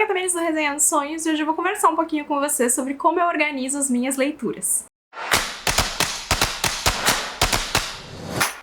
Agatha Mendes do Resenhando Sonhos e hoje eu vou conversar um pouquinho com você sobre como eu organizo as minhas leituras.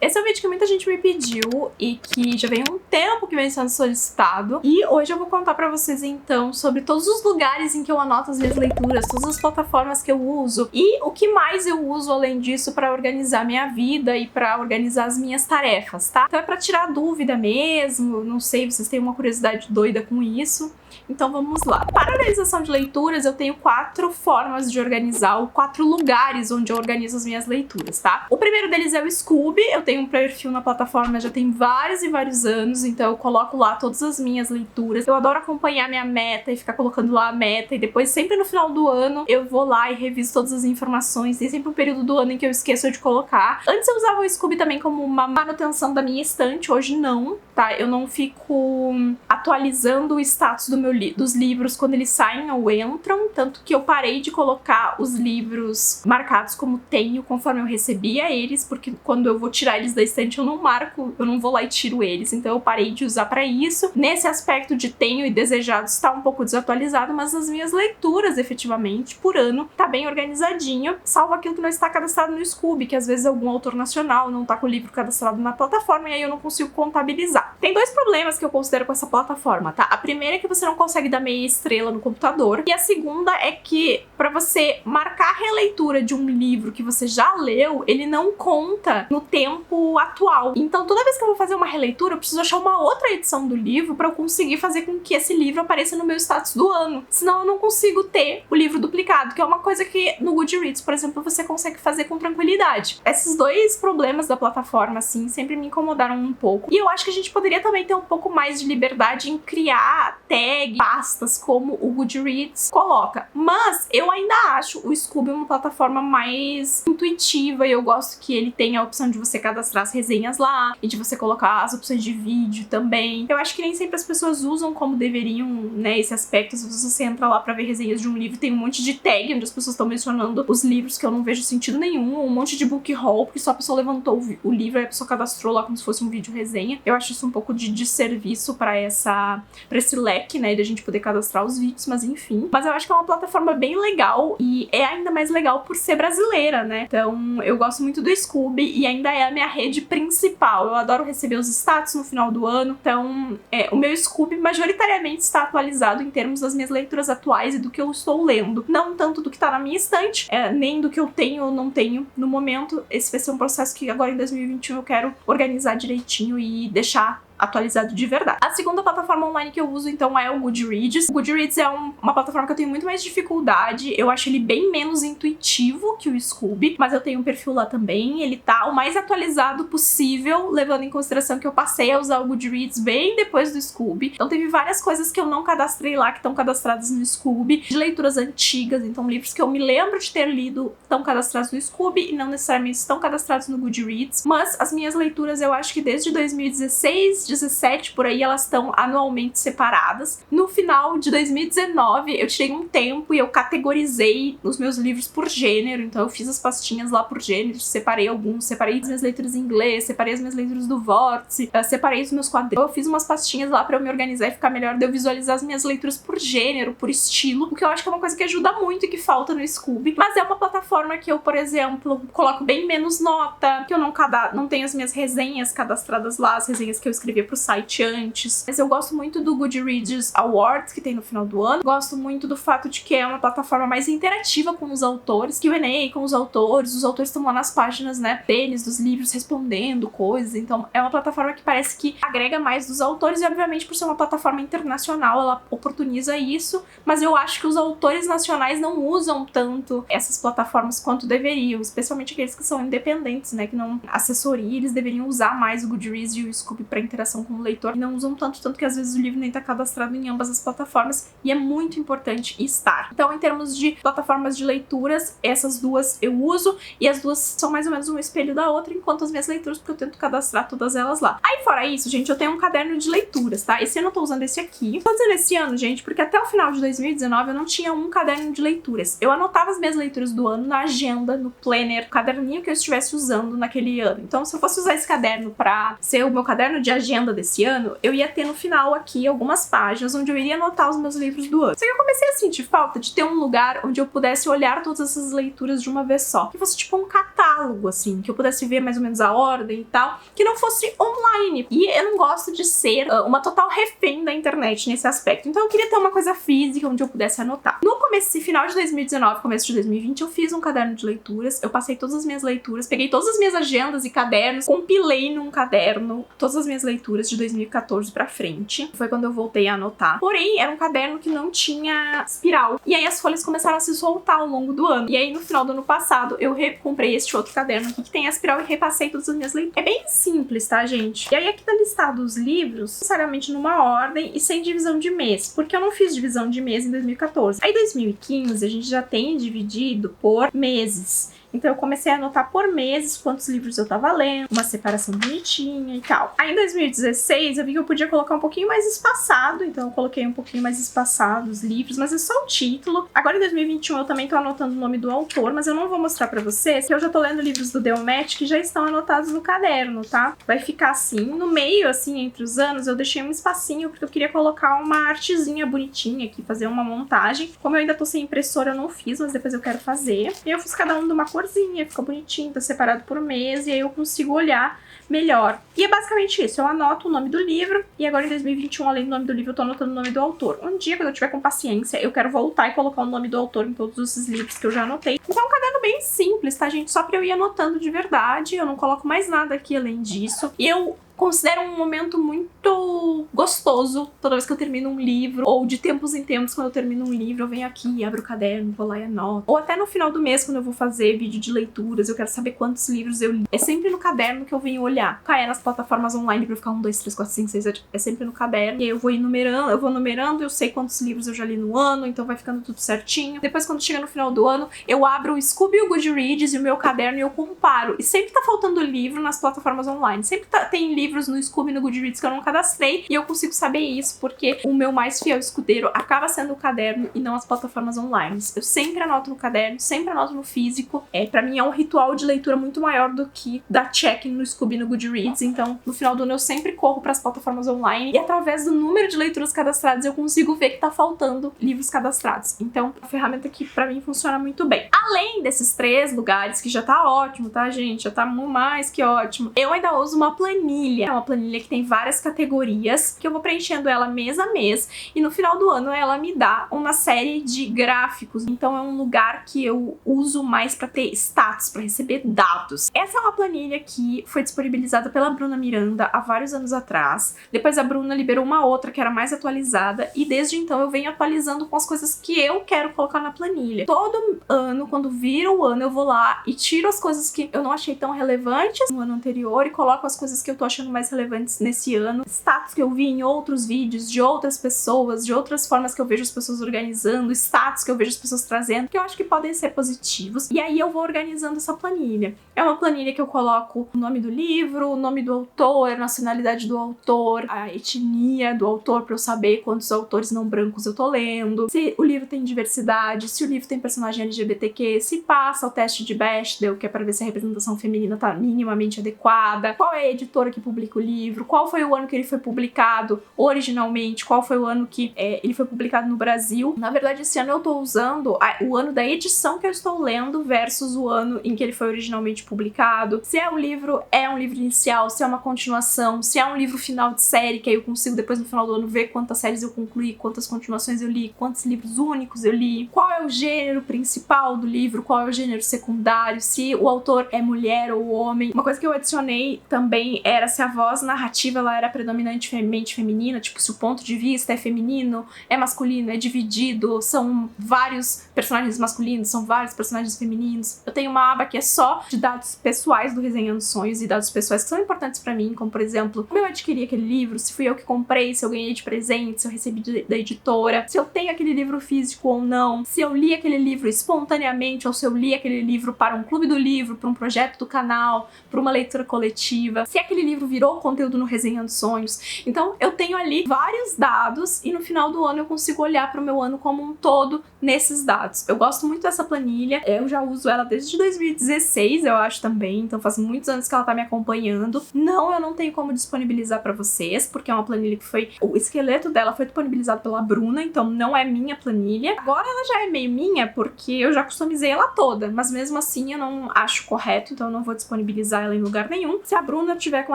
Esse é um vídeo que muita gente me pediu e que já vem um tempo que vem sendo solicitado. E hoje eu vou contar pra vocês então sobre todos os lugares em que eu anoto as minhas leituras, todas as plataformas que eu uso e o que mais eu uso além disso pra organizar minha vida e pra organizar as minhas tarefas, tá? Então é pra tirar dúvida mesmo, não sei, vocês têm uma curiosidade doida com isso. Então vamos lá. Para a organização de leituras, eu tenho 4 formas de organizar, ou 4 lugares onde eu organizo as minhas leituras, tá? O primeiro deles é o Scooby. Eu tenho um perfil na plataforma já tem vários e vários anos, então eu coloco lá todas as minhas leituras. Eu adoro acompanhar minha meta e ficar colocando lá a meta, e depois sempre no final do ano eu vou lá e reviso todas as informações. Tem sempre um período do ano em que eu esqueço de colocar. Antes eu usava o Scooby também como uma manutenção da minha estante, hoje não, tá? Eu não fico atualizando o status dos livros quando eles saem ou entram, tanto que eu parei de colocar os livros marcados como tenho conforme eu recebia eles, porque quando eu vou tirar eles da estante eu não marco, eu não vou lá e tiro eles, então eu parei de usar pra isso. Nesse aspecto de tenho e desejado está um pouco desatualizado, mas as minhas leituras efetivamente por ano tá bem organizadinho, salvo aquilo que não está cadastrado no Scooby, que às vezes algum autor nacional não tá com o livro cadastrado na plataforma e aí eu não consigo contabilizar. Tem 2 problemas que eu considero com essa plataforma, tá? A primeira é que você não consegue dar meia estrela no computador, e a segunda é que pra você marcar a releitura de um livro que você já leu, ele não conta no tempo atual. Então toda vez que eu vou fazer uma releitura, eu preciso achar uma outra edição do livro pra eu conseguir fazer com que esse livro apareça no meu status do ano. Senão eu não consigo ter o livro duplicado, que é uma coisa que no Goodreads, por exemplo, você consegue fazer com tranquilidade. Esses 2 problemas da plataforma, assim, sempre me incomodaram um pouco. E eu acho que a gente poderia também ter um pouco mais de liberdade em criar tags, pastas, como o Goodreads coloca. Mas eu ainda acho o Scooby uma plataforma mais intuitiva e eu gosto que ele tem a opção de você cadastrar as resenhas lá e de você colocar as opções de vídeo também. Eu acho que nem sempre as pessoas usam como deveriam, né, esse aspecto. Se você entra lá pra ver resenhas de um livro, tem um monte de tag onde as pessoas estão mencionando os livros que eu não vejo sentido nenhum, um monte de book haul, porque só a pessoa levantou o livro e a pessoa cadastrou lá como se fosse um vídeo resenha. Eu acho isso um pouco de desserviço pra esse leque, né, de a gente poder cadastrar os vídeos, mas enfim. Mas eu acho que é uma plataforma bem legal e é ainda mais legal por ser brasileira, né? Então eu gosto muito do Scooby e ainda é a minha rede principal. Eu adoro receber os status no final do ano, então o meu Scooby majoritariamente está atualizado em termos das minhas leituras atuais e do que eu estou lendo. Não tanto do que tá na minha estante, nem do que eu tenho ou não tenho no momento. Esse vai ser um processo que agora em 2021 eu quero organizar direitinho e deixar atualizado de verdade. A segunda plataforma online que eu uso, então, é o Goodreads. O Goodreads é uma plataforma que eu tenho muito mais dificuldade. Eu acho ele bem menos intuitivo que o Scooby, mas eu tenho um perfil lá também. Ele tá o mais atualizado possível, levando em consideração que eu passei a usar o Goodreads bem depois do Scooby. Então teve várias coisas que eu não cadastrei lá, que estão cadastradas no Scooby, de leituras antigas. Então livros que eu me lembro de ter lido estão cadastrados no Scooby e não necessariamente estão cadastrados no Goodreads. Mas as minhas leituras, eu acho que desde 2016, 17 por aí, elas estão anualmente separadas. No final de 2019 eu tirei um tempo e eu categorizei os meus livros por gênero, então eu fiz as pastinhas lá por gênero, separei alguns, separei as minhas leituras em inglês, separei as minhas leituras do Vórtice, separei os meus quadrinhos, eu fiz umas pastinhas lá pra eu me organizar e ficar melhor de eu visualizar as minhas leituras por gênero, por estilo, o que eu acho que é uma coisa que ajuda muito e que falta no Scooby. Mas é uma plataforma que eu, por exemplo, coloco bem menos nota, que eu não tenho as minhas resenhas cadastradas lá, as resenhas que eu escrevi pro site antes. Mas eu gosto muito do Goodreads Awards, que tem no final do ano. Gosto muito do fato de que é uma plataforma mais interativa com os autores, Q&A com os autores estão lá nas páginas, né, deles, dos livros, respondendo coisas. Então é uma plataforma que parece que agrega mais dos autores e, obviamente, por ser uma plataforma internacional, ela oportuniza isso, mas eu acho que os autores nacionais não usam tanto essas plataformas quanto deveriam, especialmente aqueles que são independentes, né, que não assessoria, eles deveriam usar mais o Goodreads e o Scooby para interação com o leitor, e não usam tanto que às vezes o livro nem tá cadastrado em ambas as plataformas, e é muito importante estar. Então, em termos de plataformas de leituras, essas 2 eu uso, e as 2 são mais ou menos um espelho da outra, enquanto as minhas leituras, porque eu tento cadastrar todas elas lá. Aí, fora isso, gente, eu tenho um caderno de leituras, tá? Esse ano eu tô usando esse aqui. Tô dizendo esse ano, gente, porque até o final de 2019 eu não tinha um caderno de leituras. Eu anotava as minhas leituras do ano na agenda, no planner, caderninho que eu estivesse usando naquele ano. Então, se eu fosse usar esse caderno pra ser o meu caderno de agenda agenda desse ano, eu ia ter no final aqui algumas páginas onde eu iria anotar os meus livros do ano. Só que eu comecei a sentir falta de ter um lugar onde eu pudesse olhar todas essas leituras de uma vez só. Que fosse tipo um catálogo, assim, que eu pudesse ver mais ou menos a ordem e tal, que não fosse online. E eu não gosto de ser uma total refém da internet nesse aspecto. Então eu queria ter uma coisa física onde eu pudesse anotar. No começo, final de 2019, começo de 2020, eu fiz um caderno de leituras, eu passei todas as minhas leituras, peguei todas as minhas agendas e cadernos, compilei num caderno todas as minhas leituras de 2014 pra frente. Foi quando eu voltei a anotar. Porém, era um caderno que não tinha espiral. E aí as folhas começaram a se soltar ao longo do ano. E aí no final do ano passado, eu comprei este outro caderno aqui que tem a espiral e repassei todas as minhas leituras. É bem simples, tá, gente? E aí aqui tá listado os livros, necessariamente numa ordem e sem divisão de mês, porque eu não fiz divisão de mês em 2014. Aí em 2015 a gente já tem dividido por meses. Então eu comecei a anotar por meses quantos livros eu tava lendo, uma separação bonitinha e tal. Aí em 2016 eu vi que eu podia colocar um pouquinho mais espaçado, então eu coloquei um pouquinho mais espaçado os livros, mas é só o título. Agora em 2021 eu também tô anotando o nome do autor, mas eu não vou mostrar pra vocês, que eu já tô lendo livros do Delmet que já estão anotados no caderno, tá? Vai ficar assim. No meio, assim, entre os anos, eu deixei um espacinho porque eu queria colocar uma artezinha bonitinha aqui, fazer uma montagem. Como eu ainda tô sem impressora, eu não fiz, mas depois eu quero fazer. E eu fiz cada um de uma cor, fica bonitinho, tá separado por mês e aí eu consigo olhar melhor. E é basicamente isso, eu anoto o nome do livro e agora em 2021, além do nome do livro, eu tô anotando o nome do autor. Um dia, quando eu tiver com paciência, eu quero voltar e colocar o nome do autor em todos esses livros que eu já anotei. Então é um caderno bem simples, tá, gente? Só pra eu ir anotando de verdade, eu não coloco mais nada aqui além disso. E eu considero um momento muito gostoso toda vez que eu termino um livro, ou de tempos em tempos, quando eu termino um livro, eu venho aqui, abro o caderno, vou lá e anoto. Ou até no final do mês, quando eu vou fazer vídeo de leituras, eu quero saber quantos livros eu li. É sempre no caderno que eu venho olhar. Cair nas plataformas online pra eu ficar 1, 2, 3, 4, 5, 6, 7, é sempre no caderno. E aí eu vou numerando, eu sei quantos livros eu já li no ano, então vai ficando tudo certinho. Depois, quando chega no final do ano, eu abro o Scooby e o Goodreads e o meu caderno e eu comparo. E sempre tá faltando livro nas plataformas online. Sempre tem livros no Scooby e no Goodreads que eu não cadastrei e eu consigo saber isso porque o meu mais fiel escudeiro acaba sendo o caderno e não as plataformas online. Eu sempre anoto no caderno, sempre anoto no físico. Pra mim é um ritual de leitura muito maior do que dar check no Scooby e no Goodreads. Então, no final do ano eu sempre corro pras plataformas online e através do número de leituras cadastradas eu consigo ver que tá faltando livros cadastrados. Então, é uma ferramenta que pra mim funciona muito bem. Além desses 3 lugares, que já tá ótimo, tá, gente? Já tá mais que ótimo. Eu ainda uso uma planilha. É uma planilha que tem várias categorias, que eu vou preenchendo ela mês a mês, e no final do ano ela me dá uma série de gráficos. Então é um lugar que eu uso mais para ter status, para receber dados. Essa é uma planilha que foi disponibilizada pela Bruna Miranda há vários anos atrás. Depois a Bruna liberou uma outra que era mais atualizada, e desde então eu venho atualizando com as coisas que eu quero colocar na planilha. Todo ano, quando vira o ano, eu vou lá e tiro as coisas que eu não achei tão relevantes no ano anterior e coloco as coisas que eu tô achando mais relevantes nesse ano, status que eu vi em outros vídeos de outras pessoas, de outras formas que eu vejo as pessoas organizando, status que eu vejo as pessoas trazendo, que eu acho que podem ser positivos, e aí eu vou organizando essa planilha. É uma planilha que eu coloco o nome do livro, o nome do autor, a nacionalidade do autor, a etnia do autor, pra eu saber quantos autores não brancos eu tô lendo, se o livro tem diversidade, se o livro tem personagem LGBTQ, se passa o teste de Bechdel, que é pra ver se a representação feminina tá minimamente adequada, qual é a editora que publica o livro, qual foi o ano que ele foi publicado originalmente, qual foi o ano que ele foi publicado no Brasil. Na verdade, esse ano eu tô usando o ano da edição que eu estou lendo versus o ano em que ele foi originalmente publicado. Se é um livro inicial, se é uma continuação, se é um livro final de série, que aí eu consigo depois no final do ano ver quantas séries eu concluí, quantas continuações eu li, quantos livros únicos eu li, qual é o gênero principal do livro, qual é o gênero secundário, se o autor é mulher ou homem. Uma coisa que eu adicionei também era se a voz narrativa ela era predominantemente feminina, tipo se o ponto de vista é feminino, é masculino, é dividido, são vários personagens masculinos, são vários personagens femininos. Eu tenho uma aba que é só de dados pessoais do Resenhando Sonhos e dados pessoais que são importantes pra mim, como por exemplo, como eu adquiri aquele livro, se fui eu que comprei, se eu ganhei de presente, se eu recebi da editora, se eu tenho aquele livro físico ou não, se eu li aquele livro espontaneamente ou se eu li aquele livro para um clube do livro, para um projeto do canal, para uma leitura coletiva, se aquele livro virou conteúdo no Resenhando Sonhos. Então eu tenho ali vários dados e no final do ano eu consigo olhar para o meu ano como um todo nesses dados. Eu gosto muito dessa planilha, eu já uso ela desde 2016, eu acho também, então faz muitos anos que ela tá me acompanhando. Não, eu não tenho como disponibilizar para vocês, porque é uma planilha que o esqueleto dela foi disponibilizado pela Bruna, então não é minha planilha. Agora ela já é meio minha, porque eu já customizei ela toda, mas mesmo assim eu não acho correto, então eu não vou disponibilizar ela em lugar nenhum. Se a Bruna tiver com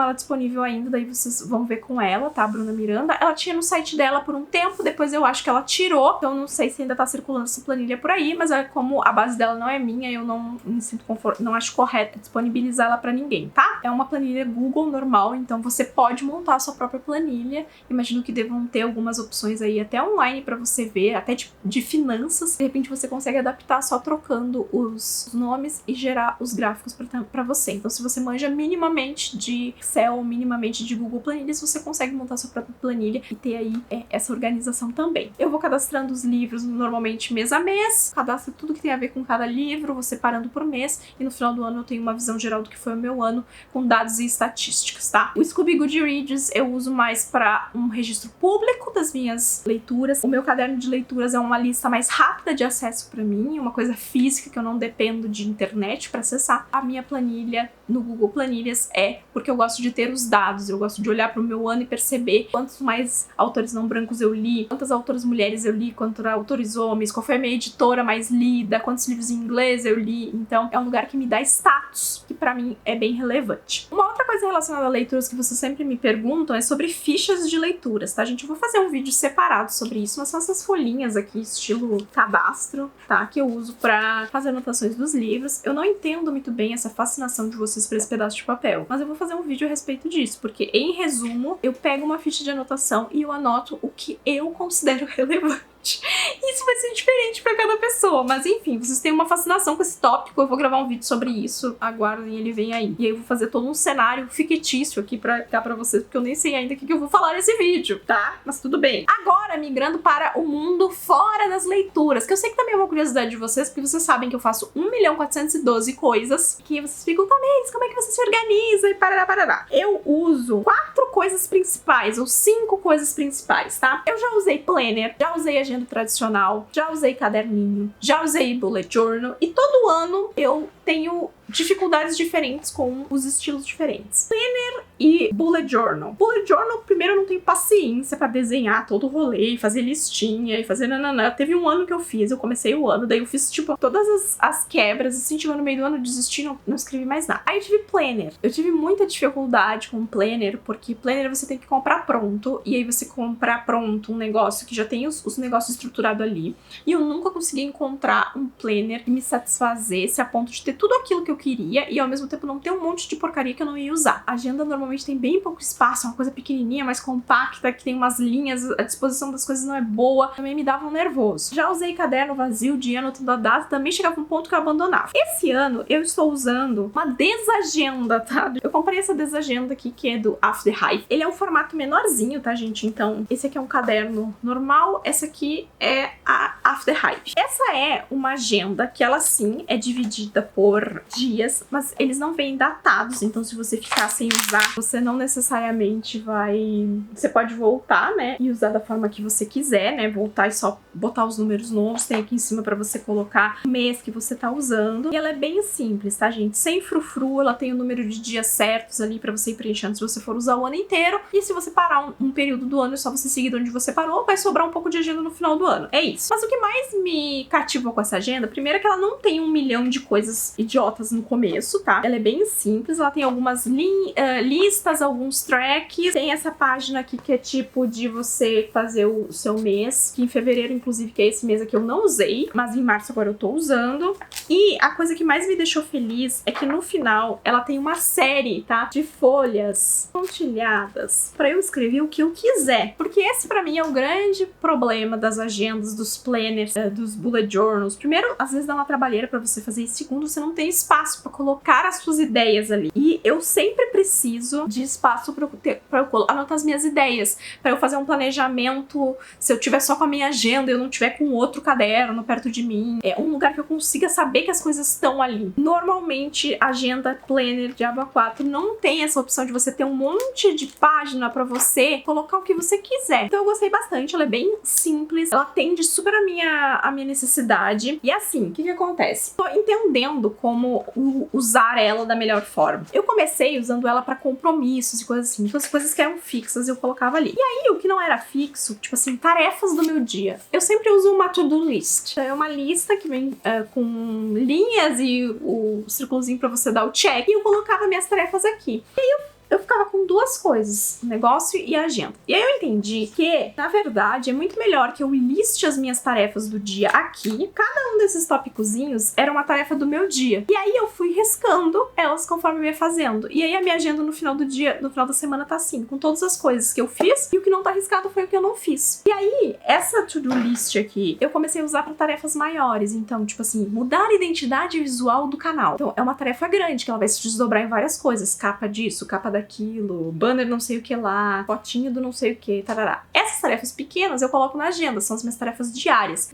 ela disponível ainda, daí vocês vão ver com ela, tá? A Bruna Miranda. Ela tinha no site dela por um tempo, depois eu acho que ela tirou, então não sei se ainda tá circulando essa planilha por aí, mas como a base dela não é minha, eu não me sinto confortável, não acho correto disponibilizar ela pra ninguém, tá? É uma planilha Google normal, então você pode montar a sua própria planilha. Imagino que devam ter algumas opções aí até online pra você ver, até de finanças. De repente você consegue adaptar só trocando os nomes e gerar os gráficos pra você. Então se você manja minimamente de Excel, minimamente de Google Planilhas, você consegue montar sua própria planilha e ter aí essa organização também. Eu vou cadastrando os livros normalmente mês a mês, cadastro tudo que tem a ver com cada livro, vou separando por mês e no final do ano eu tenho uma visão geral do que foi o meu ano com dados e estatísticas, tá? O Scooby Goodreads eu uso mais para um registro público das minhas leituras. O meu caderno de leituras é uma lista mais rápida de acesso para mim, uma coisa física que eu não dependo de internet para acessar. A minha planilha no Google Planilhas porque eu gosto de ter os dados, eu gosto de olhar para o meu ano e perceber quantos mais autores não brancos eu li, quantas autoras mulheres eu li, quantos autores homens, qual foi a minha editora mais lida, quantos livros em inglês eu li. Então é um lugar que me dá status, que para mim é bem relevante. Uma outra coisa relacionada a leituras que vocês sempre me perguntam é sobre fichas de leituras, tá, gente? Eu vou fazer um vídeo separado sobre isso, mas são essas folhinhas aqui, estilo cadastro, tá? Que eu uso pra fazer anotações dos livros. Eu não entendo muito bem essa fascinação de vocês por esse pedaço de papel, mas eu vou fazer um vídeo a respeito disso, porque em resumo, eu pego uma ficha de anotação e eu anoto o que eu considero relevante. Isso vai ser diferente pra cada pessoa, mas enfim, vocês têm uma fascinação com esse tópico, eu vou gravar um vídeo sobre isso, aguardem, ele vem aí. E aí eu vou fazer todo um cenário fictício aqui pra dar pra vocês, porque eu nem sei ainda o que eu vou falar nesse vídeo, tá? Mas tudo bem. Agora, migrando para o mundo fora das leituras, que eu sei que também é uma curiosidade de vocês, porque vocês sabem que eu faço 1.412 coisas, que vocês ficam, Tamires, como é que você se organiza? E parará. Eu uso 4 coisas principais, ou 5 coisas principais, tá? Eu já usei planner, já usei agenda tradicional, já usei caderninho, já usei bullet journal e todo ano eu tenho dificuldades diferentes com os estilos diferentes. Planner e bullet journal. Bullet journal, primeiro, eu não tenho paciência pra desenhar todo o rolê e fazer listinha e fazer nananã. Teve um ano que eu fiz, eu comecei o ano, daí eu fiz, tipo, todas as quebras, assim, tipo, no meio do ano eu desisti, não escrevi mais nada. Aí eu tive planner. Eu tive muita dificuldade com planner, porque planner você tem que comprar pronto, e aí você comprar pronto um negócio que já tem os negócios estruturados ali, e eu nunca consegui encontrar um planner que me satisfazesse a ponto de ter tudo aquilo que eu queria e ao mesmo tempo não ter um monte de porcaria que eu não ia usar. A agenda normalmente tem bem pouco espaço, é uma coisa pequenininha, mais compacta, que tem umas linhas, a disposição das coisas não é boa, também me dava um nervoso. Já usei caderno vazio, dia anotando a data, também chegava um ponto que eu abandonava. Esse ano eu estou usando uma desagenda, tá? Eu comprei essa desagenda aqui, que é do After Hype. Ele é um formato menorzinho, tá, gente? Então, esse aqui é um caderno normal, essa aqui é a After Hype. Essa é uma agenda que ela sim é dividida por dias, mas eles não vêm datados, então se você ficar sem usar, você não necessariamente vai... Você pode voltar, né, e usar da forma que você quiser, né, voltar e só botar os números novos, tem aqui em cima pra você colocar o mês que você tá usando, e ela é bem simples, tá, gente? Sem frufru, ela tem o número de dias certos ali pra você ir preenchendo se você for usar o ano inteiro, e se você parar um período do ano, é só você seguir de onde você parou, vai sobrar um pouco de agenda no final do ano. É isso. Mas o que mais me cativou com essa agenda, primeiro é que ela não tem 1 milhão de coisas idiotas no começo, tá? Ela é bem simples, ela tem algumas listas, alguns tracks, tem essa página aqui que é tipo de você fazer o seu mês, que em fevereiro, inclusive, que é esse mês aqui, eu não usei, mas em março agora eu tô usando. E a coisa que mais me deixou feliz é que no final ela tem uma série, tá? De folhas pontilhadas pra eu escrever o que eu quiser, porque esse pra mim é o grande problema das agendas, dos planners, dos bullet journals. Primeiro, às vezes dá uma trabalheira pra você fazer, e segundo, você não tem espaço espaço pra colocar as suas ideias ali. E eu sempre preciso de espaço pra eu anotar as minhas ideias, pra eu fazer um planejamento. Se eu tiver só com a minha agenda e eu não tiver com outro caderno perto de mim, é um lugar que eu consiga saber que as coisas estão ali. Normalmente, agenda planner de aba 4 não tem essa opção de você ter um monte de página pra você colocar o que você quiser. Então eu gostei bastante, ela é bem simples, ela atende super a minha necessidade. E assim, o que acontece? Tô entendendo como usar ela da melhor forma. Eu comecei usando ela pra compromissos e coisas assim. Então as coisas que eram fixas eu colocava ali. E aí, o que não era fixo, tipo assim, tarefas do meu dia. Eu sempre uso uma to-do list. Então, é uma lista que vem com linhas e o círculozinho pra você dar o check. E eu colocava minhas tarefas aqui. E aí eu ficava com duas coisas, negócio e agenda. E aí eu entendi que, na verdade, é muito melhor que eu liste as minhas tarefas do dia aqui. Cada um desses tópicozinhos era uma tarefa do meu dia. E aí eu fui riscando elas conforme eu ia fazendo. E aí a minha agenda no final do dia, no final da semana tá assim, com todas as coisas que eu fiz, e o que não tá riscado foi o que eu não fiz. E aí, essa to-do list aqui, eu comecei a usar pra tarefas maiores. Então, tipo assim, mudar a identidade visual do canal. Então, é uma tarefa grande, que ela vai se desdobrar em várias coisas. Capa disso, capa daquilo, banner não sei o que lá, fotinho do não sei o que, tarará. Essas tarefas pequenas eu coloco na agenda, são as minhas tarefas diárias.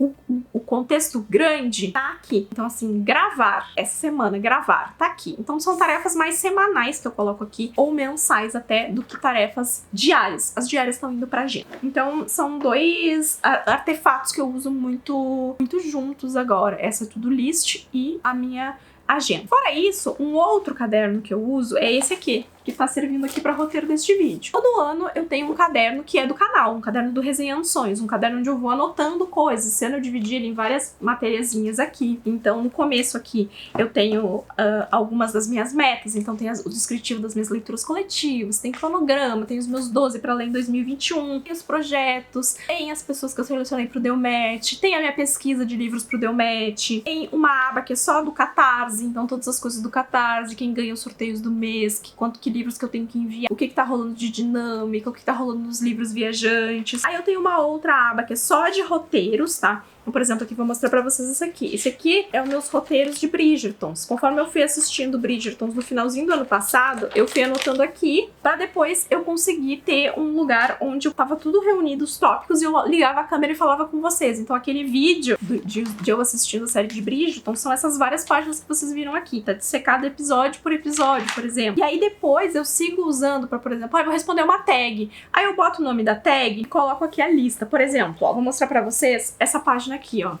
O contexto grande tá aqui. Então, assim, gravar, essa semana, gravar, tá aqui. Então, são tarefas mais semanais que eu coloco aqui, ou mensais até, do que tarefas diárias. As diárias estão indo pra agenda. Então, são dois artefatos que eu uso muito juntos agora. Essa to-do list e a minha agenda. Fora isso, um outro caderno que eu uso é esse aqui, que tá servindo aqui para roteiro deste vídeo. Todo ano eu tenho um caderno que é do canal, um caderno do Resenhando Sonhos, um caderno onde eu vou anotando coisas, sendo eu dividir ele em várias matériazinhas aqui. Então, no começo aqui, eu tenho algumas das minhas metas, então tem o descritivo das minhas leituras coletivas, tem cronograma, tem os meus 12 para ler em 2021, tem os projetos, tem as pessoas que eu selecionei pro Deumet, tem a minha pesquisa de livros pro Deumet, tem uma aba que é só do Catarse, então todas as coisas do Catarse, quem ganha os sorteios do mês, que livros que eu tenho que enviar, o que tá rolando de dinâmica, o que tá rolando nos livros viajantes. Aí eu tenho uma outra aba que é só de roteiros, tá? Então, por exemplo, aqui vou mostrar pra vocês esse aqui. Esse aqui é os meus roteiros de Bridgertons. Conforme eu fui assistindo Bridgertons no finalzinho do ano passado, eu fui anotando aqui pra depois eu conseguir ter um lugar onde eu tava tudo reunido, os tópicos, e eu ligava a câmera e falava com vocês. Então aquele vídeo de eu assistindo a série de Bridgerton são essas várias páginas que vocês viram aqui, tá? Dissecado episódio, por exemplo. E aí depois eu sigo usando pra, por exemplo, eu vou responder uma tag. Aí eu boto o nome da tag e coloco aqui a lista. Por exemplo, ó, vou mostrar pra vocês essa página aqui, ó.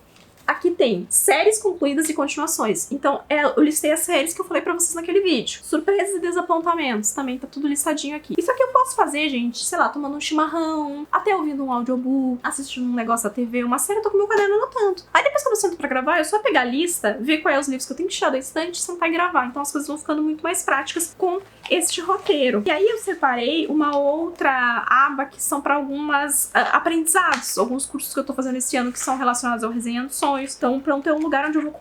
Aqui tem séries concluídas e continuações. Então, eu listei as séries que eu falei pra vocês naquele vídeo. Surpresas e desapontamentos, também tá tudo listadinho aqui. Isso aqui eu posso fazer, gente, sei lá, tomando um chimarrão, até ouvindo um audiobook, assistindo um negócio da TV, uma série, eu tô com meu caderno anotando. Aí depois que eu sento pra gravar, eu só pegar a lista, ver quais os livros que eu tenho que tirar da estante, sentar e gravar. Então as coisas vão ficando muito mais práticas com este roteiro. E aí eu separei uma outra aba que são pra algumas aprendizados, alguns cursos que eu tô fazendo esse ano que são relacionados ao Resenhando Sonhos. Então, pronto, é um lugar onde eu vou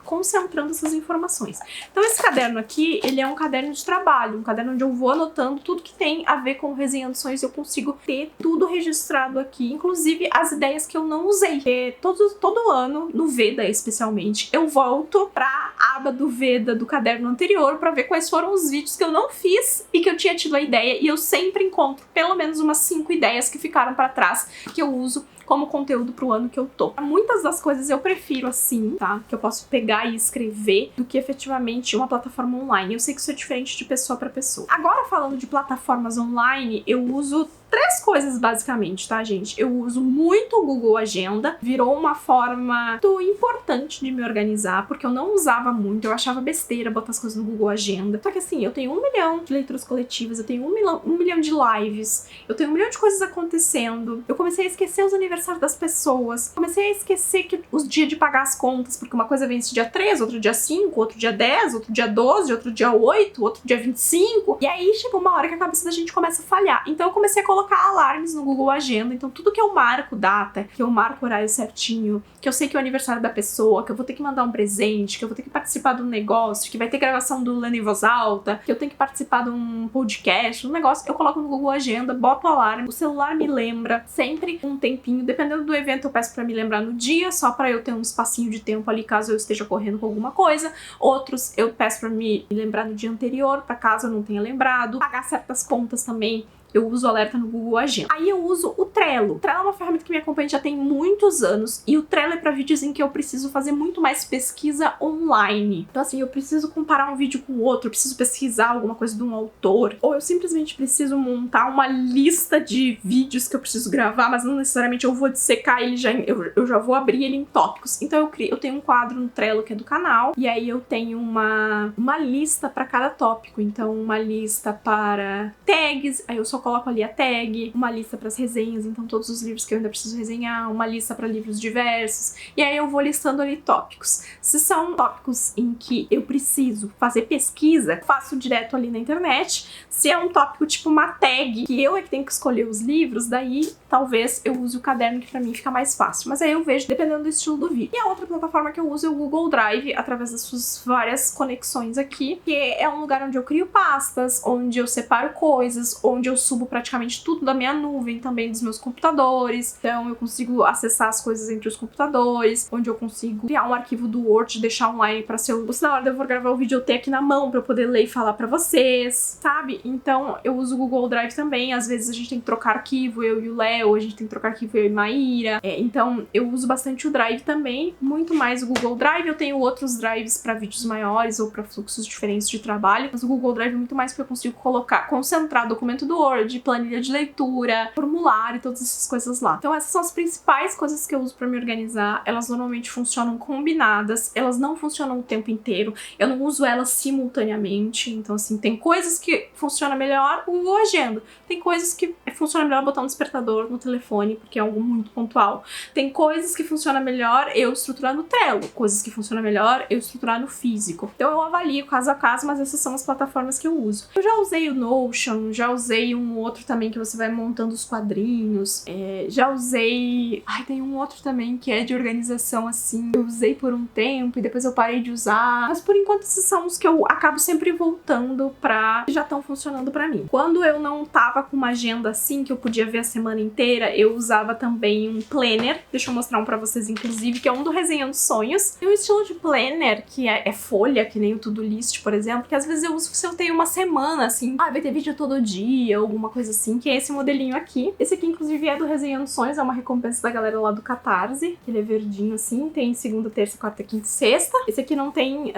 concentrando essas informações. Então, esse caderno aqui, ele é um caderno de trabalho, um caderno onde eu vou anotando tudo que tem a ver com Resenhando Sonhos. Eu consigo ter tudo registrado aqui, inclusive as ideias que eu não usei. Porque todo ano, no Veda especialmente, eu volto pra aba do Veda do caderno anterior pra ver quais foram os vídeos que eu não fiz e que eu tinha tido a ideia. E eu sempre encontro pelo menos umas 5 ideias que ficaram pra trás, que eu uso como conteúdo pro ano que eu tô. Muitas das coisas eu prefiro assim, tá? Que eu posso pegar e escrever do que efetivamente uma plataforma online. Eu sei que isso é diferente de pessoa pra pessoa. Agora, falando de plataformas online, eu uso 3 coisas basicamente, tá, gente? Eu uso muito o Google Agenda, virou uma forma muito importante de me organizar, porque eu não usava muito, eu achava besteira botar as coisas no Google Agenda. Só que assim, eu tenho 1 milhão de leituras coletivas, eu tenho 1 milhão de lives, eu tenho 1 milhão de coisas acontecendo, eu comecei a esquecer os aniversários das pessoas, comecei a esquecer que os dias de pagar as contas, porque uma coisa vence dia 3, outro dia 5, outro dia 10, outro dia 12, outro dia 8, outro dia 25, e aí chegou uma hora que a cabeça da gente começa a falhar. Então eu comecei a colocar alarmes no Google Agenda. Então tudo que eu marco data, que eu marco horário certinho, que eu sei que é o aniversário da pessoa, que eu vou ter que mandar um presente, que eu vou ter que participar de um negócio, que vai ter gravação do Lendo em Voz Alta, que eu tenho que participar de um podcast, um negócio, eu coloco no Google Agenda, boto o alarme, o celular me lembra sempre um tempinho, dependendo do evento eu peço pra me lembrar no dia, só pra eu ter um espacinho de tempo ali caso eu esteja correndo com alguma coisa. Outros eu peço pra me lembrar no dia anterior, pra caso eu não tenha lembrado. Pagar certas contas também, eu uso o alerta no Google Agenda. Aí eu uso o Trello. O Trello é uma ferramenta que me acompanha já tem muitos anos, e o Trello é pra vídeos em que eu preciso fazer muito mais pesquisa online. Então assim, eu preciso comparar um vídeo com o outro, eu preciso pesquisar alguma coisa de um autor, ou eu simplesmente preciso montar uma lista de vídeos que eu preciso gravar, mas não necessariamente eu vou dissecar ele já, eu já vou abrir ele em tópicos. Então eu tenho um quadro no Trello que é do canal, e aí eu tenho uma lista para cada tópico. Então uma lista para tags, aí eu só coloco ali a tag, uma lista para as resenhas, então todos os livros que eu ainda preciso resenhar, uma lista para livros diversos, e aí eu vou listando ali tópicos. Se são tópicos em que eu preciso fazer pesquisa, faço direto ali na internet. Se é um tópico tipo uma tag, que eu é que tenho que escolher os livros, daí talvez eu use o caderno, que pra mim fica mais fácil. Mas aí eu vejo dependendo do estilo do vídeo. E a outra plataforma que eu uso é o Google Drive, através das suas várias conexões aqui, que é um lugar onde eu crio pastas, onde eu separo coisas, onde eu subo praticamente tudo da minha nuvem, também dos meus computadores. Então eu consigo acessar as coisas entre os computadores, onde eu consigo criar um arquivo do Word, deixar online pra se na hora de eu for gravar o vídeo eu ter aqui na mão pra eu poder ler e falar pra vocês, sabe? Então eu uso o Google Drive também. Às vezes a gente tem que trocar arquivo, eu e o Léo, a gente tem que trocar arquivo, eu e Maíra. Então eu uso bastante o Drive também, muito mais o Google Drive. Eu tenho outros drives pra vídeos maiores ou pra fluxos diferentes de trabalho, mas o Google Drive é muito mais porque eu consigo colocar, concentrar documento do Word, planilha de leitura, formulário e todas essas coisas lá. Então essas são as principais coisas que eu uso pra me organizar. Elas normalmente funcionam combinadas, elas não funcionam o tempo inteiro, eu não uso elas simultaneamente. Então assim, tem coisas que funcionam melhor o Google Agenda, tem coisas que funciona melhor botar um despertador no telefone, porque é algo muito pontual. Tem coisas que funcionam melhor eu estruturar no Trello, coisas que funcionam melhor eu estruturar no físico. Então eu avalio caso a caso, mas essas são as plataformas que eu uso. Eu já usei o Notion, já usei um outro também que você vai montando os quadrinhos, já usei... Ai, tem um outro também que é de organização assim, eu usei por um tempo e depois eu parei de usar, mas por enquanto esses são os que eu acabo sempre voltando pra... já estão funcionando pra mim. Quando eu não tava com uma agenda assim, que eu podia ver a semana inteira, eu usava também um planner. Deixa eu mostrar um pra vocês, inclusive, que é um do Resenhando Sonhos. Tem um estilo de planner que é folha, que nem o To-Do-List, por exemplo, que às vezes eu uso se eu tenho uma semana, assim, vai ter vídeo todo dia, alguma coisa assim, que é esse modelinho aqui. Esse aqui, inclusive, é do Resenhando Sonhos, é uma recompensa da galera lá do Catarse. Ele é verdinho, assim, tem segunda, terça, quarta, quinta e sexta. Esse aqui não tem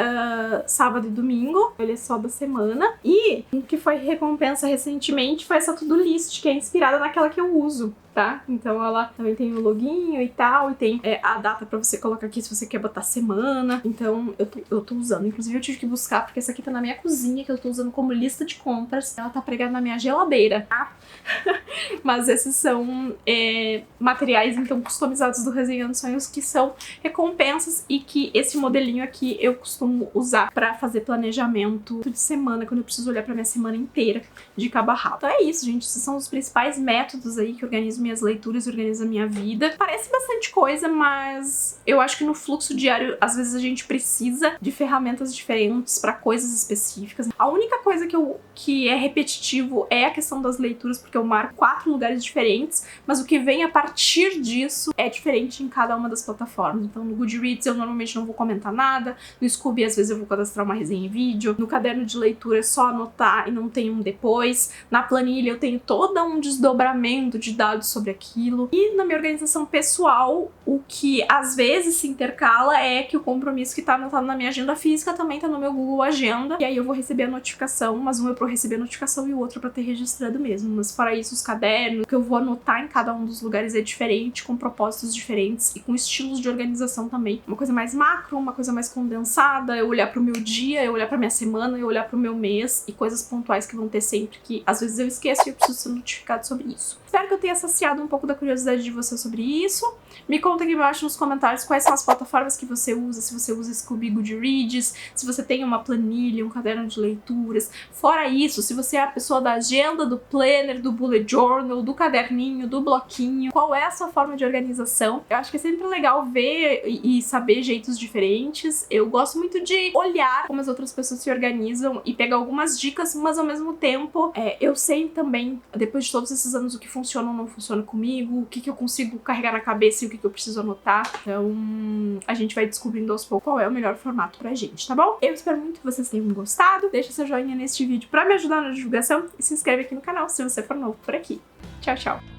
sábado e domingo, ele é só da semana. E o que foi recompensa recentemente foi essa To-Do List, que é inspirada naquela que eu uso, tá? Então ela também tem o loginho e tal, e tem a data pra você colocar aqui se você quer botar semana. Então eu tô usando. Inclusive eu tive que buscar, porque essa aqui tá na minha cozinha, que eu tô usando como lista de compras. Ela tá pregada na minha geladeira, tá? Mas esses são materiais, então, customizados do Resenhando Sonhos, que são recompensas, e que esse modelinho aqui eu costumo usar pra fazer planejamento de semana, quando eu preciso olhar pra minha semana inteira de cabo a rabo. Então é isso, gente. Esses são os principais métodos aí que organizam minhas leituras e organiza a minha vida. Parece bastante coisa, mas eu acho que no fluxo diário, às vezes a gente precisa de ferramentas diferentes pra coisas específicas. A única coisa que é repetitivo é a questão das leituras, porque eu marco 4 lugares diferentes, mas o que vem a partir disso é diferente em cada uma das plataformas. Então no Goodreads eu normalmente não vou comentar nada, no Scooby às vezes eu vou cadastrar uma resenha em vídeo, no caderno de leitura é só anotar e não tem um depois, na planilha eu tenho todo um desdobramento de dados sobre aquilo, e na minha organização pessoal o que às vezes se intercala é que o compromisso que tá anotado na minha agenda física também tá no meu Google Agenda, e aí eu vou receber a notificação, mas um é pra eu receber a notificação e o outro é pra ter registrado mesmo. Mas fora isso, os cadernos, o que eu vou anotar em cada um dos lugares é diferente, com propósitos diferentes e com estilos de organização também. Uma coisa mais macro, uma coisa mais condensada, eu olhar pro meu dia, eu olhar pra minha semana, eu olhar pro meu mês, e coisas pontuais que vão ter sempre, que às vezes eu esqueço e eu preciso ser notificado sobre isso. Espero que eu tenha saciado um pouco da curiosidade de você sobre isso. Me conta aqui embaixo nos comentários quais são as plataformas que você usa, se você usa Scooby Goodreads, se você tem uma planilha, um caderno de leituras. Fora isso, se você é a pessoa da agenda, do planner, do bullet journal, do caderninho, do bloquinho, qual é a sua forma de organização? Eu acho que é sempre legal ver e saber jeitos diferentes. Eu gosto muito de olhar como as outras pessoas se organizam e pegar algumas dicas, mas ao mesmo tempo eu sei também, depois de todos esses anos, o que funciona ou não funciona comigo, o que eu consigo carregar na cabeça e o que eu preciso anotar. Então a gente vai descobrindo aos poucos qual é o melhor formato pra gente, tá bom? Eu espero muito que vocês tenham gostado. Deixa seu joinha neste vídeo pra me ajudar na divulgação e se inscreve aqui no canal se você for novo por aqui. Tchau, tchau!